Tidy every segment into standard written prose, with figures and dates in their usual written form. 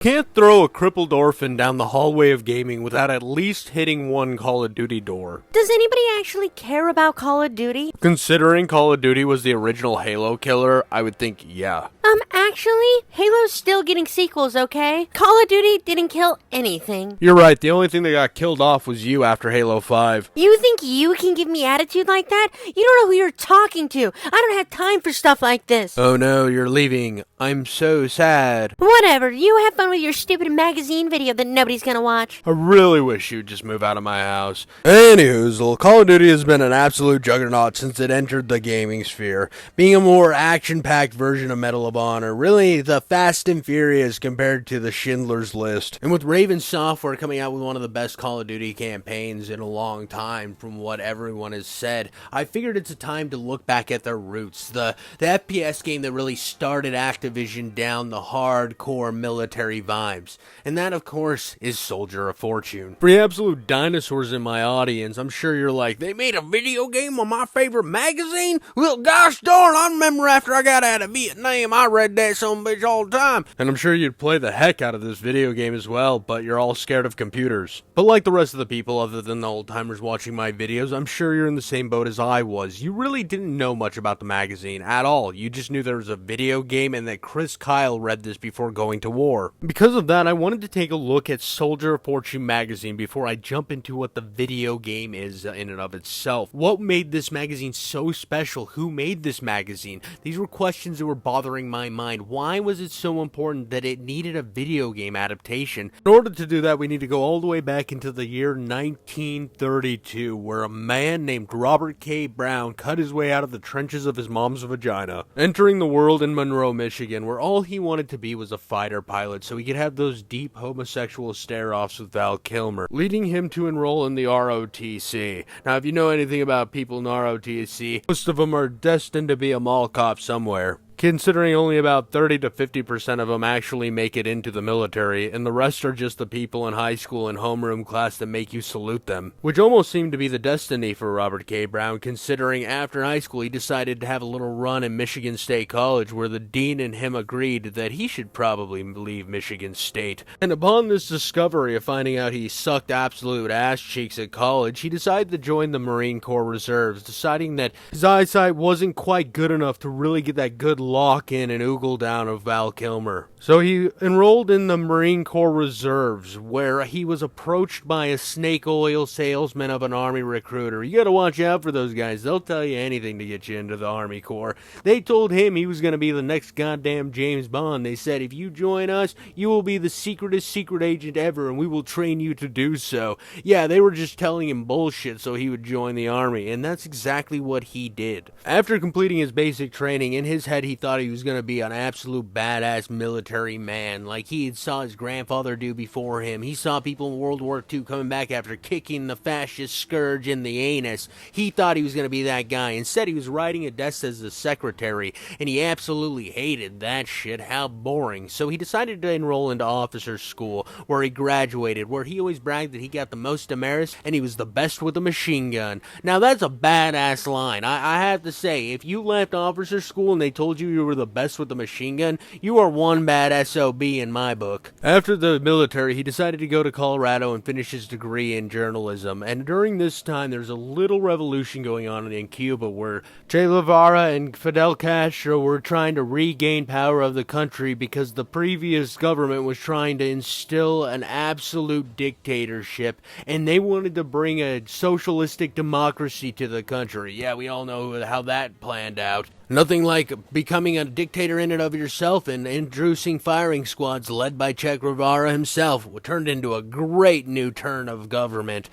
can't throw a crippled orphan down the hallway of gaming without at least hitting one Call of Duty door. Does anybody actually care about Call of Duty? Considering Call of Duty was the original Halo killer, I would think yeah. Actually, Halo's still getting sequels, okay? Call of Duty didn't kill anything. You're right, the only thing that got killed off was you after Halo 5. You think you can give me attitude like that? You don't know who you're talking to. I don't have time for stuff like this. Oh no, you're leaving. I'm so sad. Whatever, you have fun with your stupid magazine video that nobody's gonna watch. I really wish you'd just move out of my house. Anywho, Call of Duty has been an absolute juggernaut since it entered the gaming sphere, being a more action-packed version of Medal of Honor, really the Fast and Furious compared to the Schindler's List. And with Raven Software coming out with one of the best Call of Duty campaigns in a long time, from what everyone has said, I figured it's a time to look back at their roots, the FPS game that really started Activision down the hardcore military vibes. And that, of course, is Soldier of Fortune. For the absolute dinosaurs in my audience, I'm sure you're like, they made a video game on my favorite magazine? Well, gosh darn, I remember after I got out of Vietnam, I read that son of a bitch all the time. And I'm sure you'd play the heck out of this video game as well, but you're all scared of computers. But like the rest of the people other than the old timers watching my videos, I'm sure you're in the same boat as I was. You really didn't know much about the magazine at all. You just knew there was a video game and that Chris Kyle read this before going to war. Because of that, I wanted to take a look at Soldier of Fortune magazine before I jump into what the video game is in and of itself. What made this magazine so special? Who made this magazine? These were questions that were bothering my mind. Why was it so important that it needed a video game adaptation? In order to do that, we need to go all the way back into the year 1932, where a man named Robert K. Brown cut his way out of the trenches of his mom's vagina, entering the world in Monroe, Michigan, where all he wanted to be was a fighter pilot so he could have those deep homosexual stare-offs with Val Kilmer, leading him to enroll in the ROTC. Now, if you know anything about people in ROTC, most of them are destined to be a mall cop somewhere, considering only about 30 to 50% of them actually make it into the military, and the rest are just the people in high school and homeroom class that make you salute them. Which almost seemed to be the destiny for Robert K. Brown, considering after high school he decided to have a little run in Michigan State College, where the dean and him agreed that he should probably leave Michigan State. And upon this discovery of finding out he sucked absolute ass cheeks at college, he decided to join the Marine Corps Reserves, deciding that his eyesight wasn't quite good enough to really get that good lock in and oogle down of Val Kilmer. So he enrolled in the Marine Corps Reserves, where he was approached by a snake oil salesman of an Army recruiter. You gotta watch out for those guys. They'll tell you anything to get you into the Army Corps. They told him he was gonna be the next goddamn James Bond. They said, if you join us, you will be the secretest secret agent ever, and we will train you to do so. Yeah, they were just telling him bullshit so he would join the Army, and that's exactly what he did. After completing his basic training, in his head he thought he was gonna be an absolute badass military man, like he had saw his grandfather do before him. He saw people in World War II coming back after kicking the fascist scourge in the anus. He thought he was going to be that guy. Instead, he was writing a desk as a secretary, and he absolutely hated that shit. How boring. So he decided to enroll into officer school, where he graduated, where he always bragged that he got the most demerits, and he was the best with a machine gun. Now, that's a badass line. I have to say, if you left officer school and they told you you were the best with a machine gun, you are one bad SOB in my book. After the military, he decided to go to Colorado and finish his degree in journalism. And during this time, there's a little revolution going on in Cuba, where Che Guevara and Fidel Castro were trying to regain power of the country because the previous government was trying to instill an absolute dictatorship, and they wanted to bring a socialistic democracy to the country. Yeah, we all know how that planned out. Nothing like becoming a dictator in and of yourself and introducing firing squads led by Che Guevara himself. It turned into a great new turn of government.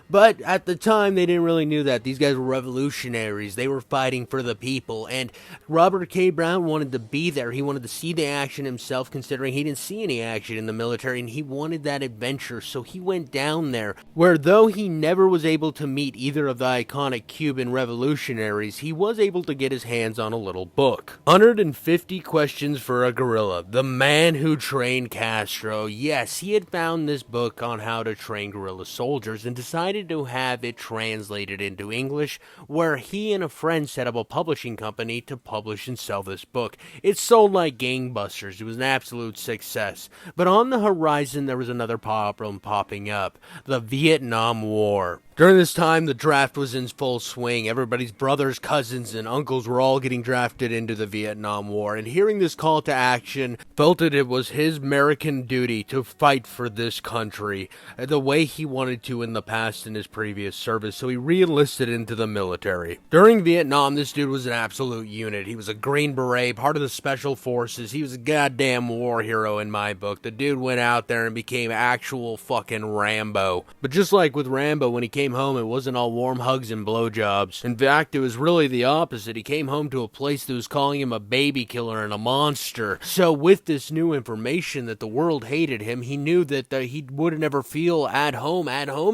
But at the time, they didn't really knew that. These guys were revolutionaries. They were fighting for the people. And Robert K. Brown wanted to be there. He wanted to see the action himself, considering he didn't see any action in the military, and he wanted that adventure. So he went down there, where though he never was able to meet either of the iconic Cuban revolutionaries, he was able to get his hands on a little book. 150 Questions for a Guerrilla. The Man Who Trained Castro. Yes, he had found this book on how to train guerrilla soldiers and decided decided to have it translated into English, where he and a friend set up a publishing company to publish and sell this book. It sold like gangbusters. It was an absolute success. But on the horizon, there was another problem popping up: the Vietnam War. During this time, the draft was in full swing. Everybody's brothers, cousins, and uncles were all getting drafted into the Vietnam War, and hearing this call to action, felt that it was his American duty to fight for this country the way he wanted to in the past in his previous service, so he re-enlisted into the military. During Vietnam, this dude was an absolute unit. He was a Green Beret, part of the Special Forces. He was a goddamn war hero in my book. The dude went out there and became actual fucking Rambo. But just like with Rambo, when he came home, it wasn't all warm hugs and blowjobs. In fact, it was really the opposite. He came home to a place that was calling him a baby killer and a monster. So with this new information that the world hated him, he knew that he would never feel at home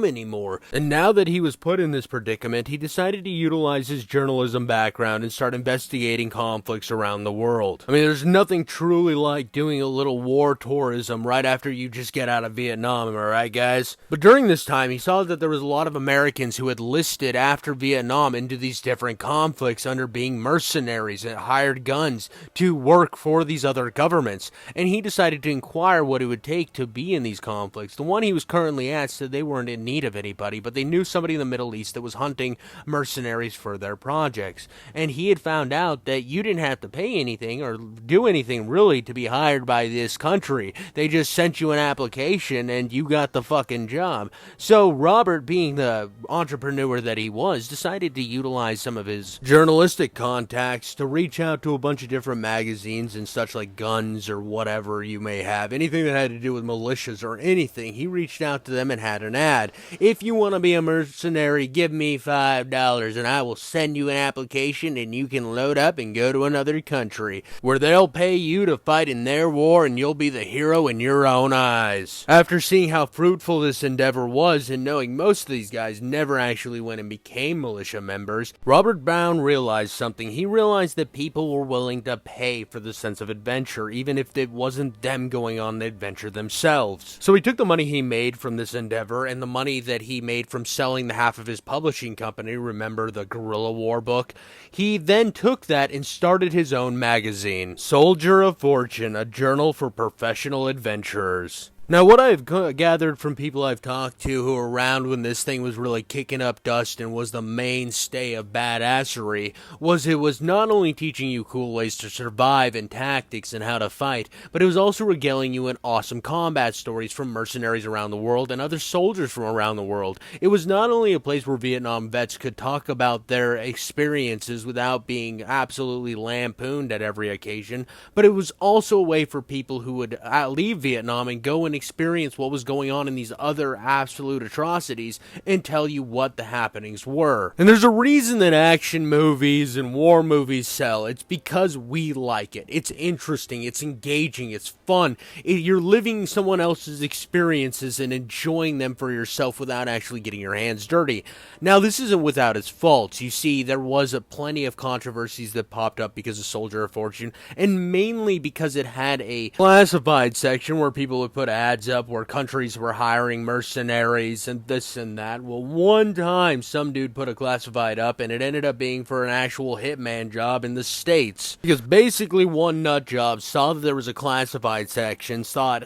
anymore. And now that he was put in this predicament, he decided to utilize his journalism background and start investigating conflicts around the world. I mean, there's nothing truly like doing a little war tourism right after you just get out of Vietnam, am I right, guys? But during this time, he saw that there was a lot of Americans who had listed after Vietnam into these different conflicts under being mercenaries and hired guns to work for these other governments, and he decided to inquire what it would take to be in these conflicts. The one he was currently at said they weren't in need of anybody, but they knew somebody in the Middle East that was hunting mercenaries for their projects, and he had found out that you didn't have to pay anything or do anything really to be hired by this country. They just sent you an application and you got the fucking job. So Robert, being the entrepreneur that he was, decided to utilize some of his journalistic contacts to reach out to a bunch of different magazines and such, like Guns or whatever you may have, anything that had to do with militias or anything. He reached out to them and had an ad: if you want to be a mercenary, give me $5 and I will send you an application and you can load up and go to another country where they'll pay you to fight in their war and you'll be the hero in your own eyes. After seeing how fruitful this endeavor was and knowing most of these guys never actually went and became militia members, Robert Brown realized something. He realized that people were willing to pay for the sense of adventure, even if it wasn't them going on the adventure themselves. So he took the money he made from this endeavor and the money that he made from selling the half of his publishing company, remember the Guerrilla War book, he then took that and started his own magazine, Soldier of Fortune, a journal for professional adventurers. Now, what I've gathered from people I've talked to who were around when this thing was really kicking up dust and was the mainstay of badassery, was it was not only teaching you cool ways to survive and tactics and how to fight, but it was also regaling you in awesome combat stories from mercenaries around the world and other soldiers from around the world. It was not only a place where Vietnam vets could talk about their experiences without being absolutely lampooned at every occasion, but it was also a way for people who would leave Vietnam and go and experience what was going on in these other absolute atrocities and tell you what the happenings were. And there's a reason that action movies and war movies sell. It's because we like it. It's interesting, it's engaging, it's fun. You're living someone else's experiences and enjoying them for yourself without actually getting your hands dirty. Now, this isn't without its faults. You see, there was plenty of controversies that popped up because of Soldier of Fortune, and mainly because it had a classified section where people would put ads up where countries were hiring mercenaries and this and that. Well, one time some dude put a classified up and it ended up being for an actual hitman job in the States. Because basically one nut job saw that there was a classified section, thought,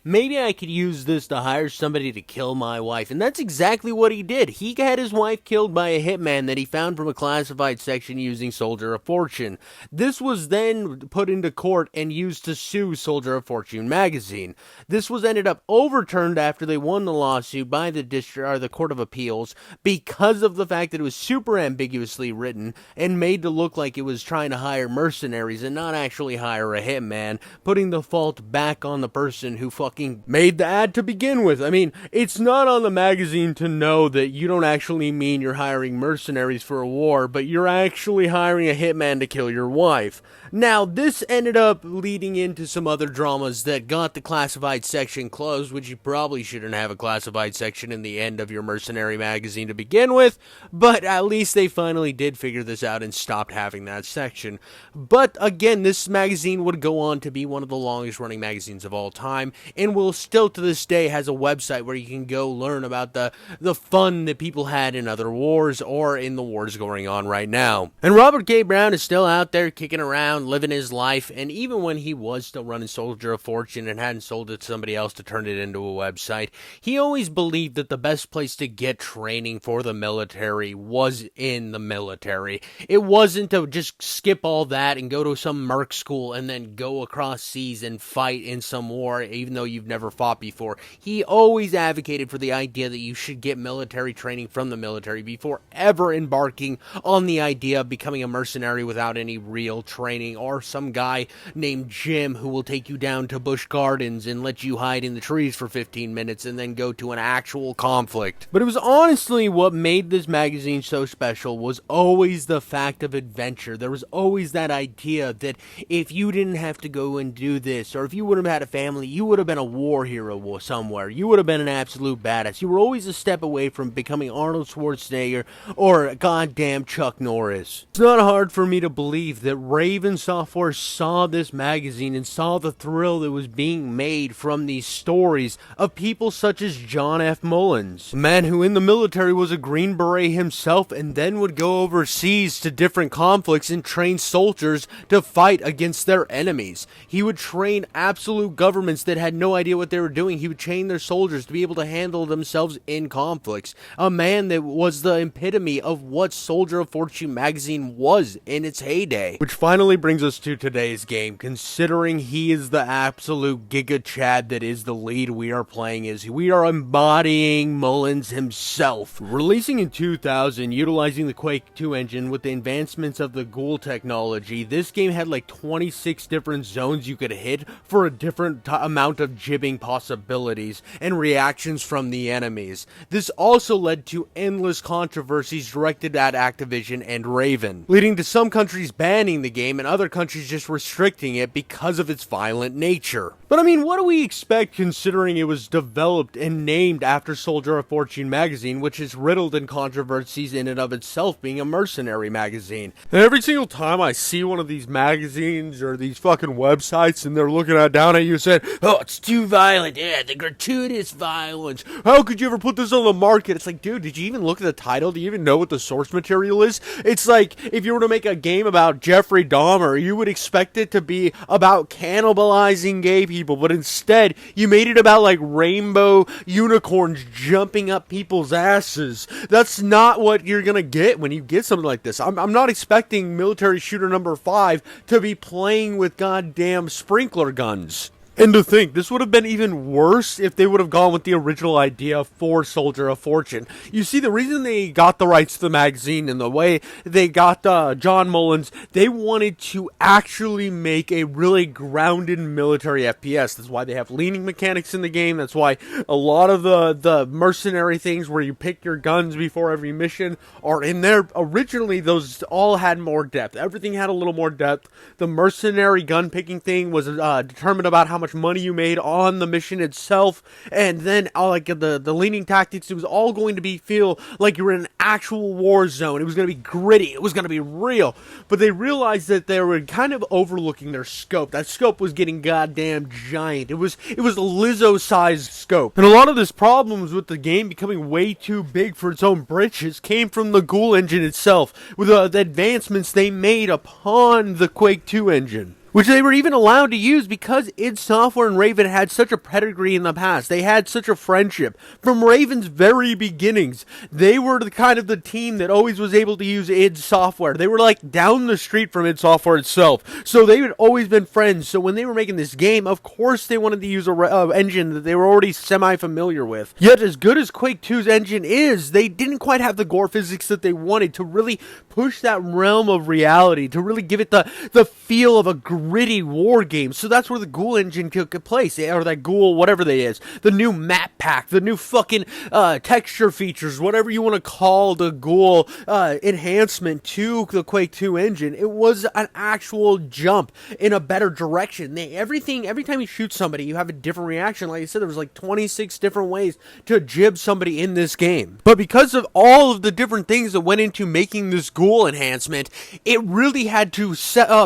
maybe I could use this to hire somebody to kill my wife. And that's exactly what he did. He had his wife killed by a hitman that he found from a classified section using Soldier of Fortune. This was then put into court and used to sue Soldier of Fortune magazine. This was ended up overturned after they won the lawsuit by the Court of Appeals because of the fact that it was super ambiguously written and made to look like it was trying to hire mercenaries and not actually hire a hitman, putting the fault back on the person who fucking made the ad to begin with. I mean, it's not on the magazine to know that you don't actually mean you're hiring mercenaries for a war, but you're actually hiring a hitman to kill your wife. Now, this ended up leading into some other dramas that got the classified section section closed, which you probably shouldn't have a classified section in the end of your mercenary magazine to begin with, but at least they finally did figure this out and stopped having that section. But again, this magazine would go on to be one of the longest running magazines of all time, and will still to this day has a website where you can go learn about the fun that people had in other wars or in the wars going on right now. And Robert K. Brown is still out there kicking around, living his life, and even when he was still running Soldier of Fortune and hadn't sold it to somebody else to turn it into a website, he always believed that the best place to get training for the military was in the military. It wasn't to just skip all that and go to some merc school and then go across seas and fight in some war even though you've never fought before. He always advocated for the idea that you should get military training from the military before ever embarking on the idea of becoming a mercenary without any real training, or some guy named Jim who will take you down to Busch Gardens and let you hide in the trees for 15 minutes and then go to an actual conflict. But it was honestly what made this magazine so special was always the fact of adventure. There was always that idea that if you didn't have to go and do this, or if you would have had a family, you would have been a war hero somewhere. You would have been an absolute badass. You were always a step away from becoming Arnold Schwarzenegger or goddamn Chuck Norris. It's not hard for me to believe that Raven Software saw this magazine and saw the thrill that was being made from these stories of people such as John F. Mullins, a man who in the military was a Green Beret himself and then would go overseas to different conflicts and train soldiers to fight against their enemies. He would train absolute governments that had no idea what they were doing. He would train their soldiers to be able to handle themselves in conflicts. A man that was the epitome of what Soldier of Fortune magazine was in its heyday. Which finally brings us to today's game. Considering he is the absolute Giga Chad that is the lead we are playing, is we are embodying Mullins himself. Releasing in 2000, utilizing the Quake 2 engine with the advancements of the Ghoul technology, this game had like 26 different zones you could hit for a different amount of jibbing possibilities and reactions from the enemies. This also led to endless controversies directed at Activision and Raven, leading to some countries banning the game and other countries just restricting it because of its violent nature. But I mean, what do we expect considering it was developed and named after Soldier of Fortune magazine, which is riddled in controversies in and of itself, being a mercenary magazine. And every single time I see one of these magazines or these fucking websites and they're looking down at you saying, oh, it's too violent, yeah, the gratuitous violence, how could you ever put this on the market? It's like, dude, did you even look at the title? Do you even know what the source material is? It's like, if you were to make a game about Jeffrey Dahmer, you would expect it to be about cannibalizing gay people, but instead, you made it about like rainbow unicorns jumping up people's asses. That's not what you're gonna get when you get something like this. I'm not expecting Military Shooter number 5 to be playing with goddamn sprinkler guns. And to think, this would have been even worse if they would have gone with the original idea for Soldier of Fortune. You see, the reason they got the rights to the magazine and the way they got John Mullins, they wanted to actually make a really grounded military FPS. That's why they have leaning mechanics in the game. That's why a lot of the mercenary things where you pick your guns before every mission are in there. Originally, those all had more depth. Everything had a little more depth. The mercenary gun picking thing was determined about how much money you made on the mission itself, and then like the leaning tactics, it was all going to be feel like you're in an actual war zone. It was going to be gritty, it was going to be real, but they realized that they were kind of overlooking their scope. That scope was getting goddamn giant. It was a Lizzo-sized scope, and a lot of this problems with the game becoming way too big for its own britches came from the Ghoul engine itself, with the advancements they made upon the Quake 2 engine, which they were even allowed to use because id Software and Raven had such a pedigree in the past. They had such a friendship. From Raven's very beginnings, they were the team that always was able to use id Software. They were like down the street from id Software itself. So they had always been friends. So when they were making this game, of course they wanted to use a engine that they were already semi-familiar with. Yet as good as Quake 2's engine is, they didn't quite have the gore physics that they wanted to really push that realm of reality, to really give it the feel of a gritty war game. So that's where the Ghoul engine took place, or that Ghoul, whatever they is, the new map pack, the new fucking texture features, whatever you want to call the Ghoul enhancement to the Quake 2 engine. It was an actual jump in a better direction. Every time you shoot somebody, you have a different reaction. Like I said, there was like 26 different ways to jib somebody in this game. But because of all of the different things that went into making this Ghoul enhancement, it really had to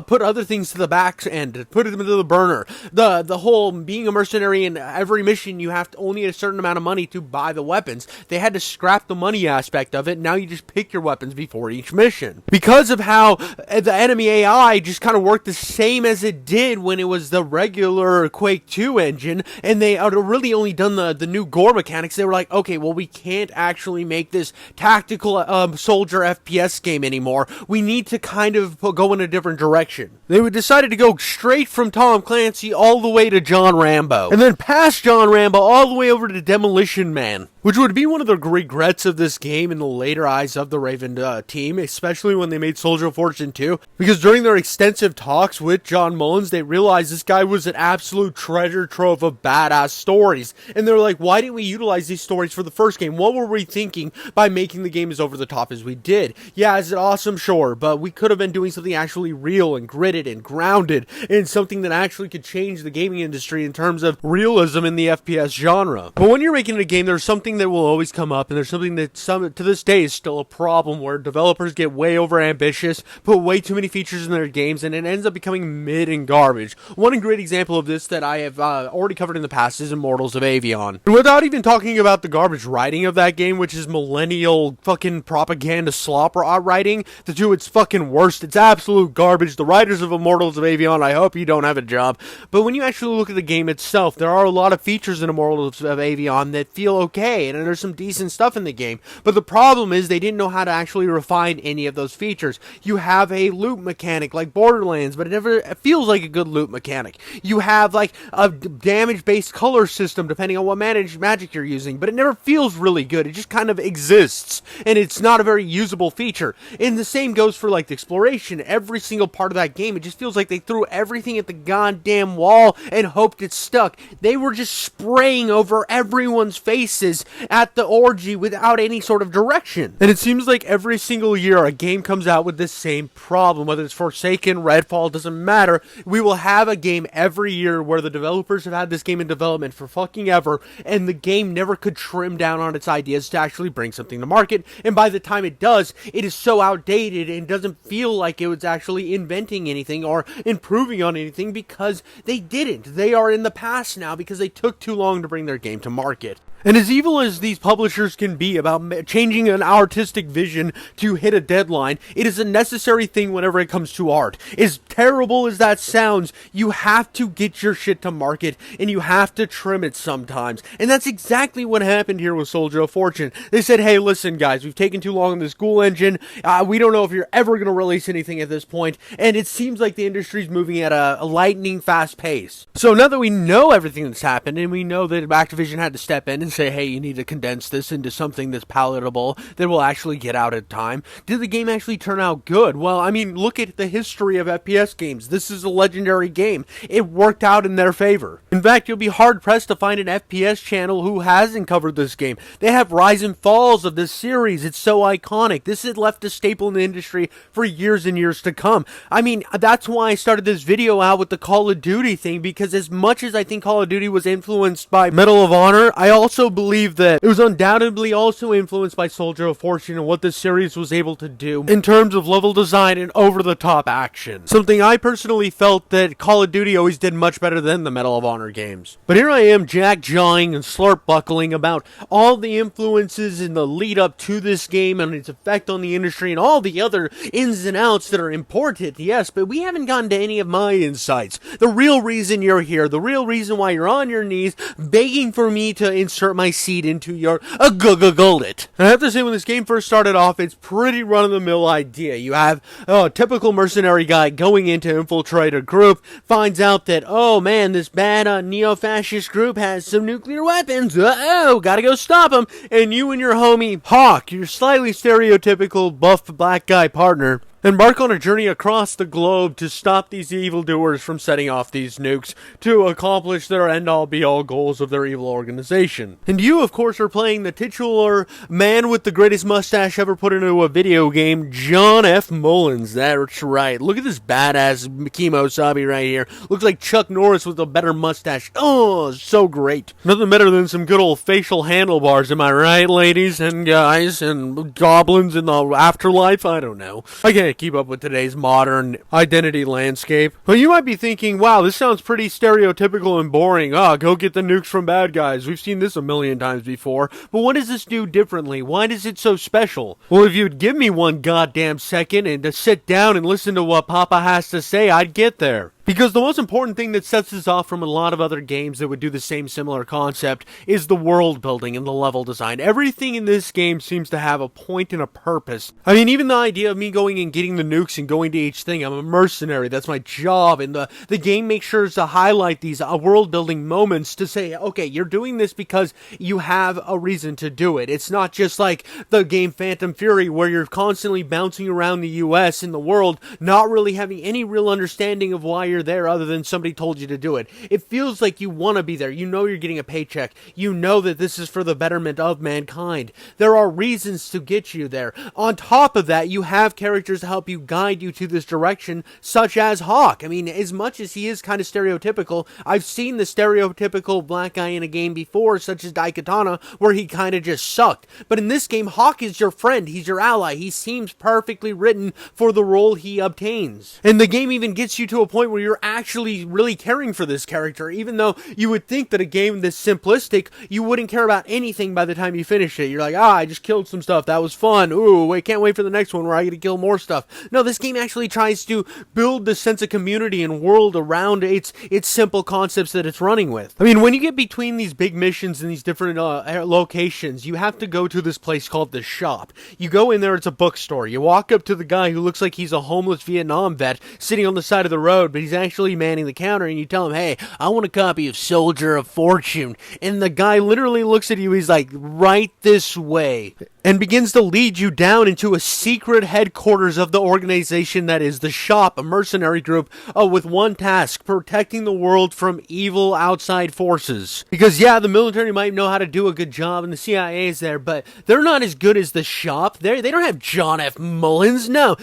put other things to the back end, put them into the burner. The whole being a mercenary in every mission, you have to only a certain amount of money to buy the weapons. They had to scrap the money aspect of it. Now you just pick your weapons before each mission. Because of how the enemy AI just kind of worked the same as it did when it was the regular Quake 2 engine, and they had really only done the new gore mechanics, they were like, okay, well, we can't actually make this tactical soldier FPS game anymore. We need to kind of go in a different direction. They decided to go straight from Tom Clancy all the way to John Rambo, and then past John Rambo all the way over to Demolition Man, which would be one of the regrets of this game in the later eyes of the Raven team, especially when they made Soldier of Fortune 2, because during their extensive talks with John Mullins, they realized this guy was an absolute treasure trove of badass stories, and they're like, why didn't we utilize these stories for the first game? What were we thinking by making the game as over the top as we did? Yeah, is it awesome? Sure, but we could have been doing something actually real and gritted and grounded, and something that actually could change the gaming industry in terms of realism in the FPS genre. But when you're making a game, there's something that will always come up, and there's something that to this day is still a problem, where developers get way over ambitious, put way too many features in their games, and it ends up becoming mid and garbage. One great example of this that I have already covered in the past is Immortals of Avion. And without even talking about the garbage writing of that game, which is millennial fucking propaganda slop writing, to do its fucking worst. It's absolute garbage. The writers of Immortals of Avion, I hope you don't have a job. But when you actually look at the game itself, there are a lot of features in Immortals of Avion that feel okay, and there's some decent stuff in the game. But the problem is they didn't know how to actually refine any of those features. You have a loot mechanic like Borderlands, but it never feels like a good loot mechanic. You have like a damage-based color system depending on what magic you're using, but it never feels really good. It just kind of exists, and it's not a very usable feature. And the same goes for like the exploration. Every single part of that game, it just feels like they threw everything at the goddamn wall and hoped it stuck. They were just spraying over everyone's faces at the orgy without any sort of direction. And it seems like every single year a game comes out with this same problem, whether it's Forsaken, Redfall, doesn't matter. We will have a game every year where the developers have had this game in development for fucking ever, and the game never could trim down on its ideas to actually bring something to market, and by the time it does, it is so outdated and doesn't feel like it was actually inventing anything or improving on anything, because they didn't. They are in the past now because they took too long to bring their game to market. And as evil as these publishers can be about changing an artistic vision to hit a deadline, it is a necessary thing whenever it comes to art. As terrible as that sounds, you have to get your shit to market, and you have to trim it sometimes. And that's exactly what happened here with Soldier of Fortune. They said, hey, listen guys, we've taken too long on this Ghoul engine, we don't know if you're ever going to release anything at this point, and it seems like the industry's moving at a lightning fast pace. So now that we know everything that's happened, and we know that Activision had to step in and say, hey, you need to condense this into something that's palatable, that will actually get out at time. Did the game actually turn out good? Well, I mean, look at the history of FPS games. This is a legendary game. It worked out in their favor. In fact, you'll be hard-pressed to find an FPS channel who hasn't covered this game. They have rise and falls of this series. It's so iconic. This has left a staple in the industry for years and years to come. I mean, that's why I started this video out with the Call of Duty thing, because as much as I think Call of Duty was influenced by Medal of Honor, I also believe that it was undoubtedly also influenced by Soldier of Fortune and what this series was able to do in terms of level design and over-the-top action. Something I personally felt that Call of Duty always did much better than the Medal of Honor games. But here I am jack-jawing and slurp-buckling about all the influences in the lead-up to this game and its effect on the industry and all the other ins and outs that are important, yes, but we haven't gotten to any of my insights. The real reason you're here, the real reason why you're on your knees begging for me to insert insert my seed into your gullet. And I have to say, when this game first started off, it's pretty run-of-the-mill idea. You have a typical mercenary guy going in to infiltrate a group, finds out that, oh man, this bad neo-fascist group has some nuclear weapons. Uh-oh, gotta go stop them. And you and your homie Hawk, your slightly stereotypical buff black guy partner, embark on a journey across the globe to stop these evildoers from setting off these nukes to accomplish their end-all be-all goals of their evil organization. And you, of course, are playing the titular man with the greatest mustache ever put into a video game, John F. Mullins. That's right. Look at this badass Kimosabi right here. Looks like Chuck Norris with a better mustache. Oh, so great. Nothing better than some good old facial handlebars, am I right, ladies and guys and goblins in the afterlife? I don't know. I can't keep up with today's modern identity landscape. But you might be thinking, wow, this sounds pretty stereotypical and boring. Go get the nukes from bad guys. We've seen this a million times before. But what does this do differently? Why is it so special? Well, if you'd give me one goddamn second and to sit down and listen to what Papa has to say, I'd get there. Because the most important thing that sets this off from a lot of other games that would do the same similar concept is the world building and the level design. Everything in this game seems to have a point and a purpose. I mean, even the idea of me going and getting the nukes and going to each thing, I'm a mercenary, that's my job, and the game makes sure to highlight these world building moments to say, okay, you're doing this because you have a reason to do it. It's not just like the game Phantom Fury where you're constantly bouncing around the US and the world, not really having any real understanding of why you're there other than somebody told you to do it. It feels like you want to be there. You know you're getting a paycheck. You know that this is for the betterment of mankind. There are reasons to get you there. On top of that, you have characters to help you guide you to this direction, such as Hawk. I mean, as much as he is kind of stereotypical, I've seen the stereotypical black guy in a game before, such as Daikatana, where he kind of just sucked. But in this game, Hawk is your friend. He's your ally. He seems perfectly written for the role he obtains. And the game even gets you to a point where you're actually really caring for this character, even though you would think that a game this simplistic, you wouldn't care about anything by the time you finish it. You're like, I just killed some stuff. That was fun. Ooh, wait, can't wait for the next one where I get to kill more stuff. No, this game actually tries to build the sense of community and world around its simple concepts that it's running with. I mean, when you get between these big missions and these different locations, you have to go to this place called the shop. You go in there, it's a bookstore. You walk up to the guy who looks like he's a homeless Vietnam vet sitting on the side of the road, but he's actually manning the counter, and you tell him, hey, I want a copy of Soldier of Fortune. And the guy literally looks at you, he's like, right this way, and begins to lead you down into a secret headquarters of the organization that is the shop, a mercenary group with one task: protecting the world from evil outside forces. Because yeah, the military might know how to do a good job and the CIA is there, but they're not as good as the shop. They don't have John F. Mullins. No.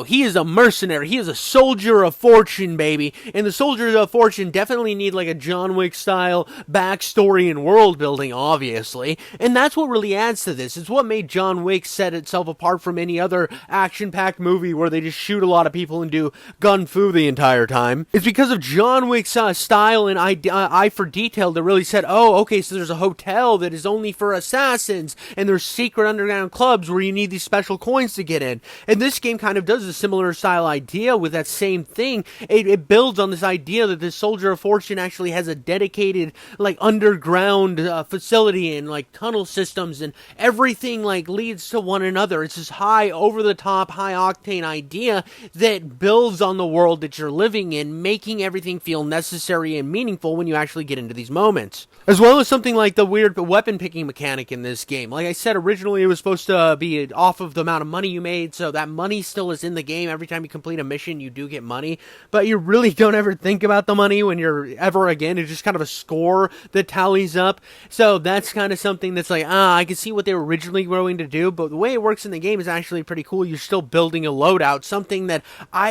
He is a mercenary. He is a soldier of fortune, baby. And the soldiers of fortune definitely need like a John Wick style backstory and world building, obviously. And that's what really adds to this. It's what made John Wick set itself apart from any other action-packed movie where they just shoot a lot of people and do gun fu the entire time. It's because of John Wick's style and eye for detail that really said, oh, okay, so there's a hotel that is only for assassins, and there's secret underground clubs where you need these special coins to get in. And this game kind of does a similar style idea with that same thing. It builds on this idea that this Soldier of Fortune actually has a dedicated, like, underground facility and, like, tunnel systems, and everything, like, leads to one another. It's this high, over-the-top, high-octane idea that builds on the world that you're living in, making everything feel necessary and meaningful when you actually get into these moments. As well as something like the weird weapon picking mechanic in this game. Like I said, originally it was supposed to be off of the amount of money you made, so that money still is in the game. Every time you complete a mission, you do get money, but you really don't ever think about the money when you're ever again. It's just kind of a score that tallies up. So that's kind of something that's like, I can see what they were originally going to do, but the way it works in the game is actually pretty cool. You're still building a loadout, something that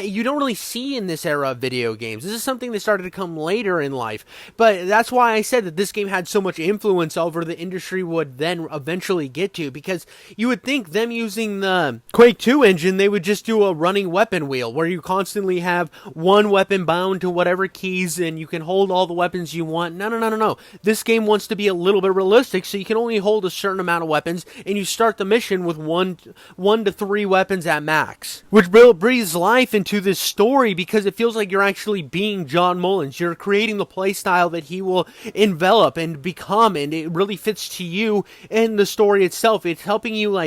you don't really see in this era of video games. This is something that started to come later in life, but that's why I said that this game had so much influence over the industry would then eventually get to, because you would think them using the Quake 2 engine, they would just do a running weapon wheel where you constantly have one one weapon bound to whatever keys and you can hold all the weapons you want. No. This game wants to be a little bit realistic, so you can only hold a certain amount of weapons, and you start the mission with one to three weapons at max, which breathes life into this story because it feels like you're actually being John Mullins. You're creating the playstyle that he will envelop and become, and it really fits to you and the story itself. It's helping you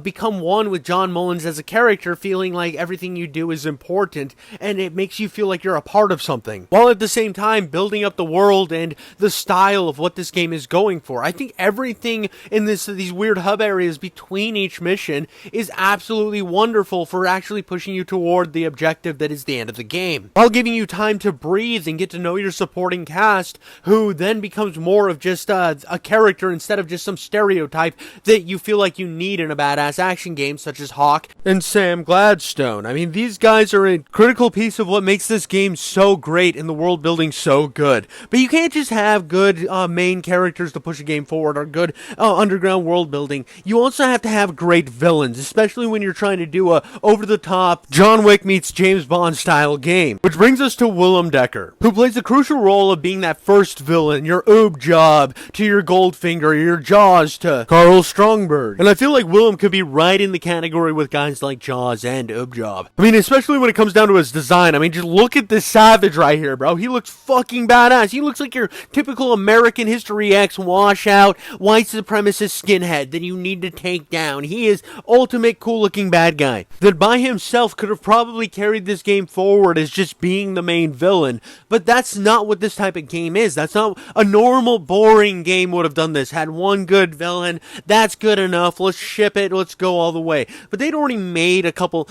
become one with John Mullins as a character, feeling like everything you do is important, and it makes you feel like you're a part of something, while at the same time building up the world and the style of what this game is going for. I think everything in these weird hub areas between each mission is absolutely wonderful for actually pushing you toward the objective that is the end of the game, while giving you time to breathe and get to know your supporting cast, who then becomes more of just a character instead of just some stereotype that you feel like you need in a badass action game such as Hawk and Sam Gladstone. I mean, these guys are a critical piece of what makes this game so great and the world building so good. But you can't just have good main characters to push a game forward or good underground world building. You also have to have great villains, especially when you're trying to do a over-the-top John Wick meets James Bond style game. Which brings us to Willem Decker, who plays the crucial role of being that first villain, your Oob Job to your Goldfinger, your Jaws to Carl Strongberg. And I feel like Willem could be right in the category with guys like Jaws and Oob Job. I mean, especially when it comes down to his design. I mean, just look at this savage right here, bro. He looks fucking badass. He looks like your typical American History X washout, white supremacist skinhead that you need to take down. He is ultimate cool-looking bad guy that by himself could have probably carried this game forward as just being the main villain. But that's not what this type of game is. That's not a normal, boring game would have done this. Had one good villain, that's good enough. Let's ship it. Let's go all the way. But they'd already made a couple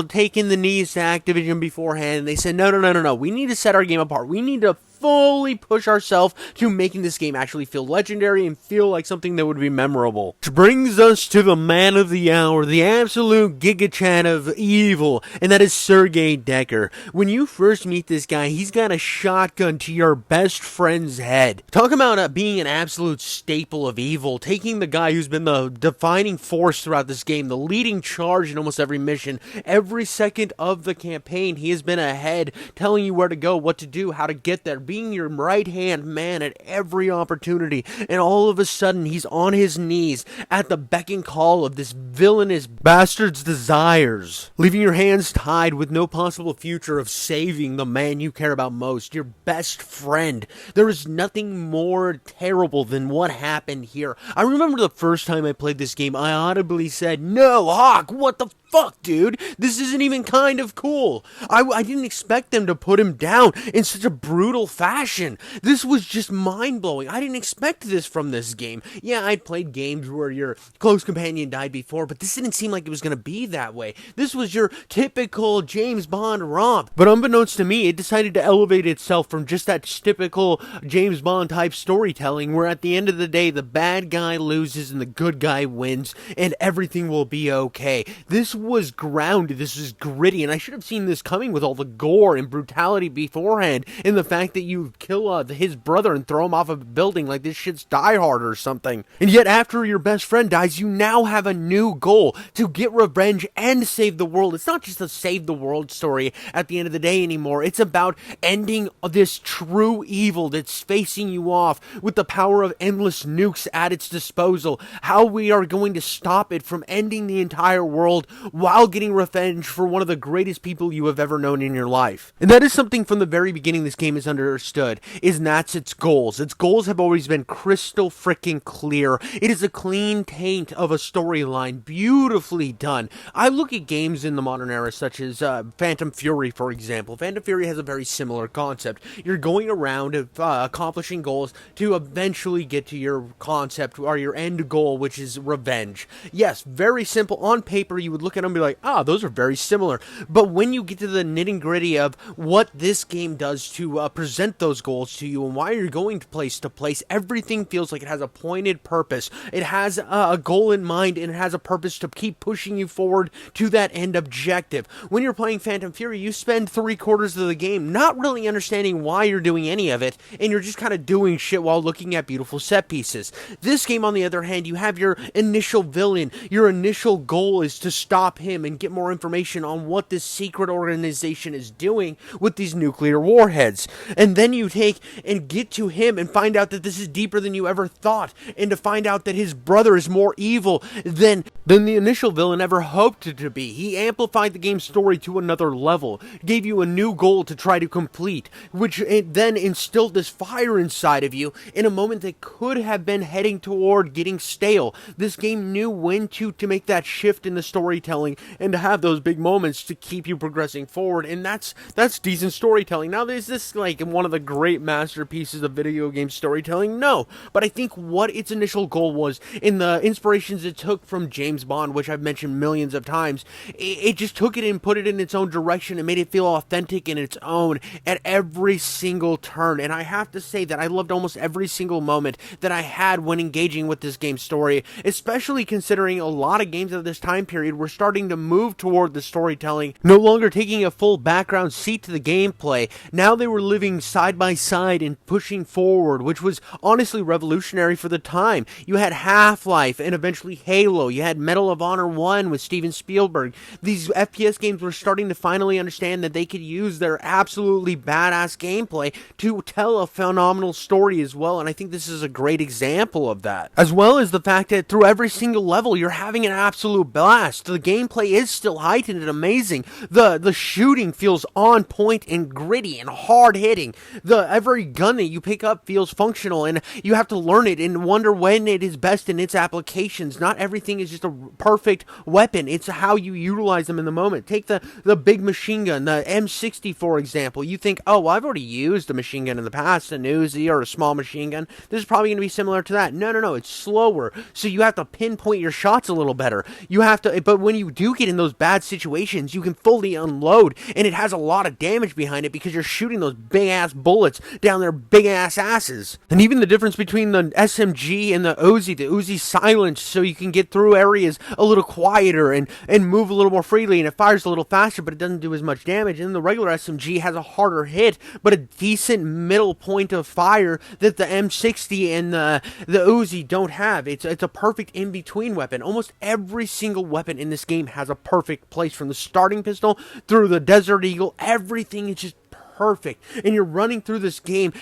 taking the knees to Activision beforehand. And they said, no. We need to set our game apart. We need to fully push ourselves to making this game actually feel legendary and feel like something that would be memorable. Which brings us to the man of the hour, the absolute gigachat of evil, and that is Sergei Decker. When you first meet this guy, he's got a shotgun to your best friend's head. Talk about being an absolute staple of evil, taking the guy who's been the defining force throughout this game, the leading charge in almost every mission. Every second of the campaign, he has been ahead, telling you where to go, what to do, how to get there, being your right-hand man at every opportunity, and all of a sudden he's on his knees at the beck and call of this villainous bastard's desires, leaving your hands tied with no possible future of saving the man you care about most, your best friend. There is nothing more terrible than what happened here. I remember the first time I played this game, I audibly said, "No, Hawk, what the fuck, dude? This isn't even kind of cool." I didn't expect them to put him down in such a brutal fashion. This was just mind-blowing. I didn't expect this from this game. Yeah, I'd played games where your close companion died before, but this didn't seem like it was going to be that way. This was your typical James Bond romp. But unbeknownst to me, it decided to elevate itself from just that typical James Bond type storytelling where at the end of the day, the bad guy loses and the good guy wins and everything will be okay. This was grounded, this is gritty, and I should have seen this coming with all the gore and brutality beforehand, and the fact that you kill his brother and throw him off of a building like this shit's Die Hard or something. And yet after your best friend dies, you now have a new goal to get revenge and save the world. It's not just a save the world story at the end of the day anymore. It's about ending this true evil that's facing you off with the power of endless nukes at its disposal. How we are going to stop it from ending the entire world while getting revenge for one of the greatest people you have ever known in your life. And that is something from the very beginning this game is understood, is that's its goals. Its goals have always been crystal freaking clear. It is a clean taint of a storyline, beautifully done. I look at games in the modern era such as Phantom Fury, for example. Phantom Fury has a very similar concept. You're going around accomplishing goals to eventually get to your concept or your end goal, which is revenge. Yes, very simple. On paper, you would look at them and be like, those are very similar. But when you get to the nitty gritty of what this game does to present those goals to you and why you're going to place, everything feels like it has a pointed purpose. It has a goal in mind and it has a purpose to keep pushing you forward to that end objective. When you're playing Phantom Fury, you spend 3/4 of the game not really understanding why you're doing any of it, and you're just kind of doing shit while looking at beautiful set pieces. This game, on the other hand, you have your initial villain. Your initial goal is to stop him and get more information on what this secret organization is doing with these nuclear warheads. And then you take and get to him and find out that this is deeper than you ever thought, and to find out that his brother is more evil than the initial villain ever hoped it to be. He amplified the game's story to another level, gave you a new goal to try to complete, which then instilled this fire inside of you in a moment that could have been heading toward getting stale. This game knew when to make that shift in the storytelling and to have those big moments to keep you progressing forward, and that's decent storytelling. Now, is this like one of the great masterpieces of video game storytelling? No, but I think what its initial goal was, in the inspirations it took from James Bond, which I've mentioned millions of times, it just took it and put it in its own direction and made it feel authentic in its own at every single turn. And I have to say that I loved almost every single moment that I had when engaging with this game's story, especially considering a lot of games of this time period were starting to move toward the storytelling, no longer taking a full background seat to the gameplay. Now they were living side by side and pushing forward, which was honestly revolutionary for the time. You had Half-Life and eventually Halo. You had Medal of Honor 1 with Steven Spielberg. These FPS games were starting to finally understand that they could use their absolutely badass gameplay to tell a phenomenal story as well, and I think this is a great example of that. As well as the fact that through every single level, you're having an absolute blast. The gameplay is still heightened and amazing. The shooting feels on point and gritty and hard-hitting. Every gun that you pick up feels functional, and you have to learn it and wonder when it is best in its applications. Not everything is just a perfect weapon. It's how you utilize them in the moment. Take the big machine gun, the M60, for example. You think, oh, well, I've already used a machine gun in the past, an Uzi or a small machine gun. This is probably going to be similar to that. No, it's slower, so you have to pinpoint your shots a little better. You have to, but when you do get in those bad situations, you can fully unload, and it has a lot of damage behind it because you're shooting those big-ass bullets down their big-ass asses. And even the difference between the SMG and the Uzi silenced so you can get through areas a little quieter and move a little more freely, and it fires a little faster, but it doesn't do as much damage. And the regular SMG has a harder hit, but a decent middle point of fire that the M60 and the Uzi don't have. It's a perfect in-between weapon. Almost every single weapon in this game has a perfect place, from the starting pistol through the Desert Eagle. Everything is just perfect, and you're running through this game,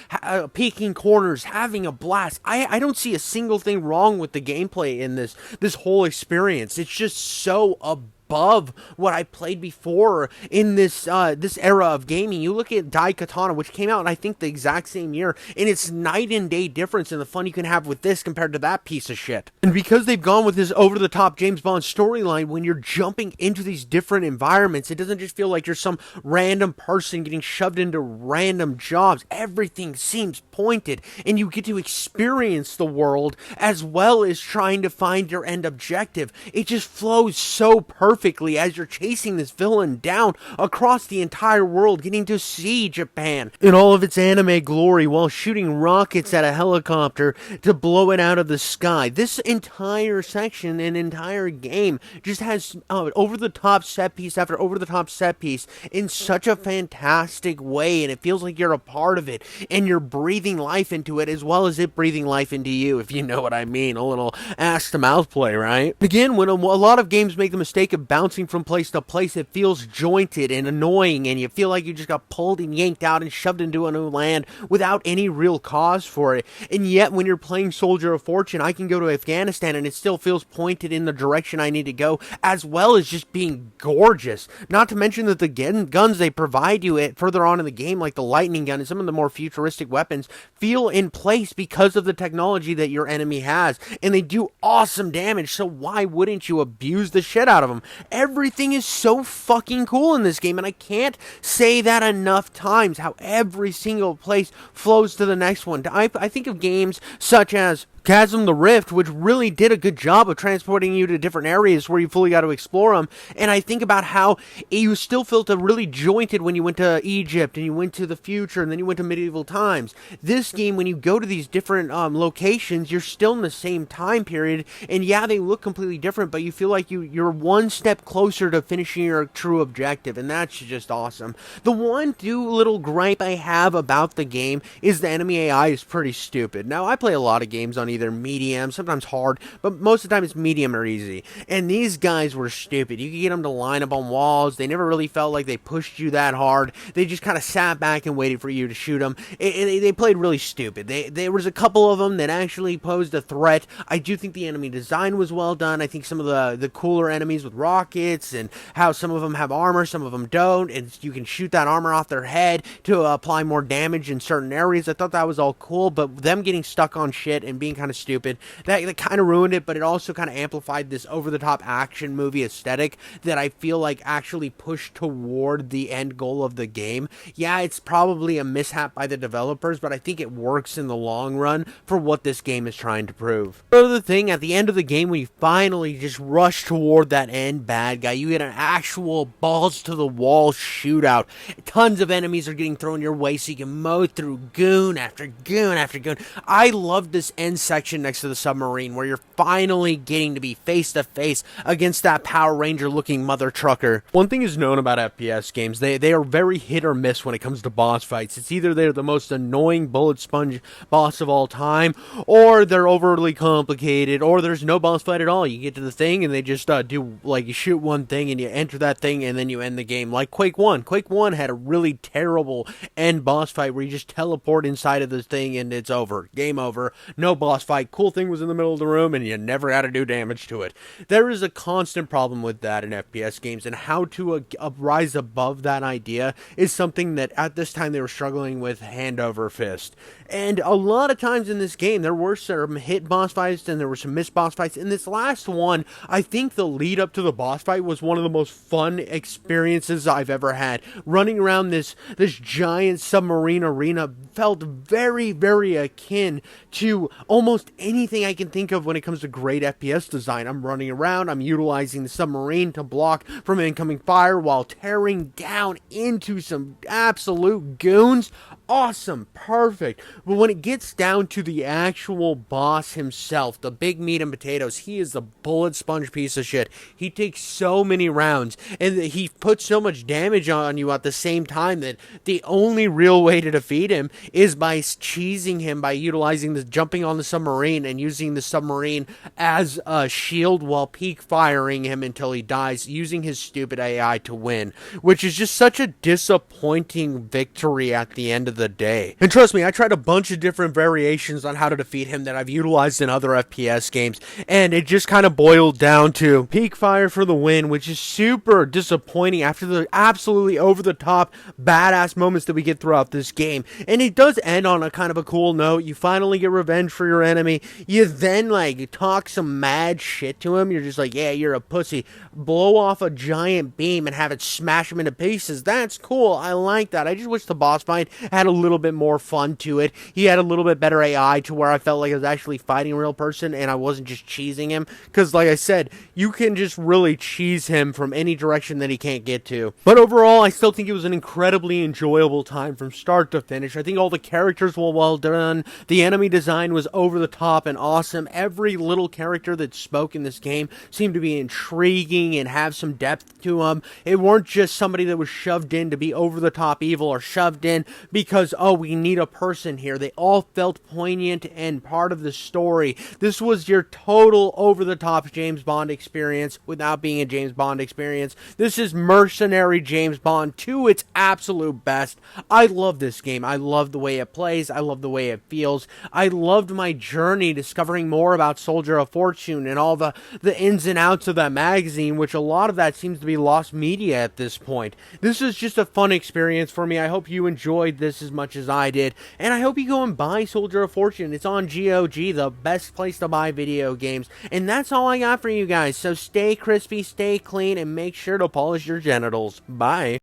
peeking corners, having a blast. I don't see a single thing wrong with the gameplay in this whole experience. It's just so above what I played before in this era of gaming. You look at Daikatana, which came out, I think, the exact same year, and it's night and day difference in the fun you can have with this compared to that piece of shit. And because they've gone with this over-the-top James Bond storyline, when you're jumping into these different environments, it doesn't just feel like you're some random person getting shoved into random jobs. Everything seems pointed, and you get to experience the world as well as trying to find your end objective. It just flows so perfectly as you're chasing this villain down across the entire world, getting to see Japan in all of its anime glory while shooting rockets at a helicopter to blow it out of the sky. This entire section and entire game just has over-the-top set piece after over-the-top set piece in such a fantastic way, and it feels like you're a part of it, and you're breathing life into it as well as it breathing life into you, if you know what I mean. A little ass-to-mouth play, right? Again, when a lot of games make the mistake of bouncing from place to place, it feels jointed and annoying, and you feel like you just got pulled and yanked out and shoved into a new land without any real cause for it. And yet, when you're playing Soldier of Fortune, I can go to Afghanistan and it still feels pointed in the direction I need to go, as well as just being gorgeous. Not to mention that the guns they provide you further on in the game, like the lightning gun and some of the more futuristic weapons, feel in place because of the technology that your enemy has, and they do awesome damage, so why wouldn't you abuse the shit out of them? Everything is so fucking cool in this game, and I can't say that enough times, how every single place flows to the next one. I think of games such as Chasm the Rift, which really did a good job of transporting you to different areas where you fully got to explore them. And I think about how you still felt really jointed when you went to Egypt and you went to the future and then you went to medieval times. This game, when you go to these different locations, you're still in the same time period, and yeah, they look completely different, but you feel like you're one step closer to finishing your true objective, and that's just awesome. The one little gripe I have about the game is the enemy AI is pretty stupid. Now, I play a lot of games on either medium, sometimes hard, but most of the time it's medium or easy. And these guys were stupid. You could get them to line up on walls. They never really felt like they pushed you that hard. They just kind of sat back and waited for you to shoot them. They played really stupid. There was a couple of them that actually posed a threat. I do think the enemy design was well done. I think some of the cooler enemies with rockets and how some of them have armor, some of them don't, and you can shoot that armor off their head to apply more damage in certain areas. I thought that was all cool, but them getting stuck on shit and being kind of stupid, that kind of ruined it, but it also kind of amplified this over-the-top action movie aesthetic that I feel like actually pushed toward the end goal of the game. Yeah, it's probably a mishap by the developers, but I think it works in the long run for what this game is trying to prove. Another thing, at the end of the game, when you finally just rush toward that end bad guy, you get an actual balls-to-the-wall shootout. Tons of enemies are getting thrown your way, so you can mow through goon after goon after goon. I love this end section next to the submarine where you're finally getting to be face-to-face against that Power Ranger-looking mother trucker. One thing is known about FPS games, they are very hit or miss when it comes to boss fights. It's either they're the most annoying bullet sponge boss of all time, or they're overly complicated, or there's no boss fight at all. You get to the thing and they just do, like, you shoot one thing and you enter that thing and then you end the game. Like Quake 1. Quake 1 had a really terrible end boss fight where you just teleport inside of the thing and it's over. Game over. No boss fight. Cool thing was in the middle of the room and you never had to do damage to it. There is a constant problem with that in FPS games, and how to rise above that idea is something that at this time they were struggling with hand over fist. And a lot of times in this game, there were some hit boss fights and there were some missed boss fights. In this last one, I think the lead up to the boss fight was one of the most fun experiences I've ever had. Running around this giant submarine arena felt very, very akin to almost anything I can think of when it comes to great FPS design. I'm running around, I'm utilizing the submarine to block from incoming fire while tearing down into some absolute goons. Awesome, perfect. But when it gets down to the actual boss himself, the big meat and potatoes, he is a bullet sponge piece of shit. He takes so many rounds, and he puts so much damage on you at the same time that the only real way to defeat him is by cheesing him, by utilizing the jumping on the submarine and using the submarine as a shield while peak firing him until he dies, using his stupid AI to win, which is just such a disappointing victory at the end of the day. And trust me, I tried a bunch of different variations on how to defeat him that I've utilized in other FPS games, and it just kind of boiled down to peak fire for the win, which is super disappointing after the absolutely over-the-top badass moments that we get throughout this game. And it does end on a kind of a cool note. You finally get revenge for your enemy. You then, like, talk some mad shit to him. You're just like, yeah, you're a pussy. Blow off a giant beam and have it smash him into pieces. That's cool. I like that. I just wish the boss fight had a little bit more fun to it. He had a little bit better AI to where I felt like I was actually fighting a real person and I wasn't just cheesing him. Because, like I said, you can just really cheese him from any direction that he can't get to. But overall, I still think it was an incredibly enjoyable time from start to finish. I think all the characters were well done. The enemy design was over the top and awesome. Every little character that spoke in this game seemed to be intriguing and have some depth to them. It weren't just somebody that was shoved in to be over the top evil or shoved in because, oh, we need a person here. They all felt poignant and part of the story. This was your total over-the-top James Bond experience without being a James Bond experience. This is mercenary James Bond to its absolute best. I love this game. I love the way it plays. I love the way it feels. I loved my journey discovering more about Soldier of Fortune and all the ins and outs of that magazine, which a lot of that seems to be lost media at this point. This is just a fun experience for me. I hope you enjoyed this as much as I did, and I hope you go and buy Soldier of Fortune. It's on GOG, the best place to buy video games. And that's all I got for you guys. So stay crispy, stay clean, and make sure to polish your genitals. Bye.